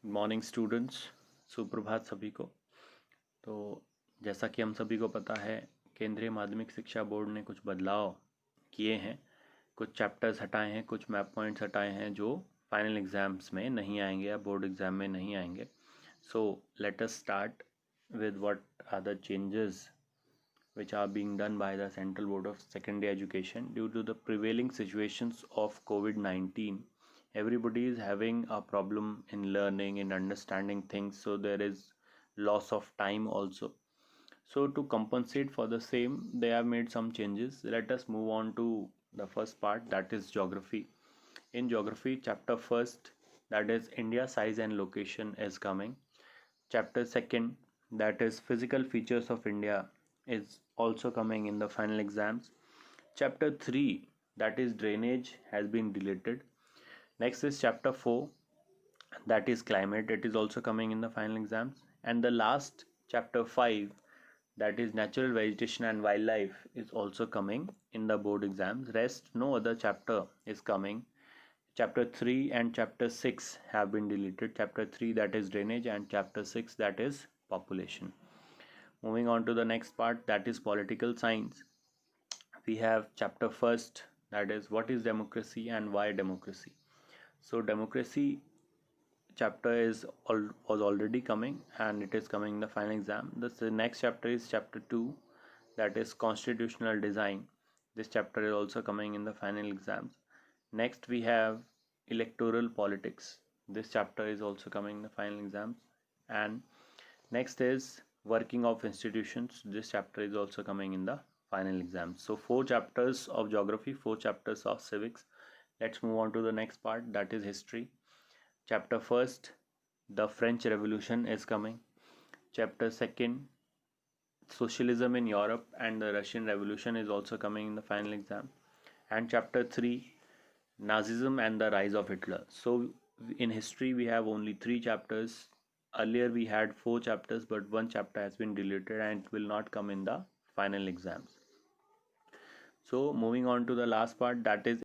Morning students, सुप्रभात सभी को। तो जैसा कि हम सभी को पता है, केंद्रीय माध्यमिक शिक्षा बोर्ड ने कुछ बदलाव किए हैं। कुछ चैप्टर्स हटाए हैं, कुछ मैप पॉइंट्स हटाए हैं जो फाइनल एग्जाम्स में नहीं आएंगे या बोर्ड एग्जाम में नहीं आएंगे। So let us start with what are the changes which are being done by the Central Board of Secondary Education due to the prevailing situations of COVID-19. Everybody is having a problem in learning, in understanding things, so there is loss of time also. So to compensate for the same, they have made some changes. Let us move on to the first part, that is geography. In geography, chapter first, that is India size and location, is coming. Chapter second, that is physical features of India, is also coming in the final exams. Chapter 3, that is drainage, has been deleted. Next is chapter 4, that is climate, it is also coming in the final exams. And the last, chapter 5, that is natural vegetation and wildlife, is also coming in the board exams. Rest, no other chapter is coming. Chapter 3 and chapter 6 have been deleted. Chapter 3, that is drainage, and chapter 6, that is population. Moving on to the next part, that is political science. We have chapter first, that is what is democracy and why democracy. So democracy chapter was already coming, and it is coming in the final exam. The next chapter is chapter 2, that is constitutional design. This chapter is also coming in the final exams. Next we have electoral politics. This chapter is also coming in the final exams. And next is working of institutions. This chapter is also coming in the final exams. So 4 chapters of geography, 4 chapters of civics. Let's move on to the next part, that is history. Chapter first, the French Revolution is coming. Chapter second, socialism in Europe and the Russian Revolution, is also coming in the final exam. And chapter 3, Nazism and the rise of Hitler. So in history we have only 3 chapters. Earlier we had 4 chapters, but 1 chapter has been deleted and it will not come in the final exams. So moving on to the last part, that is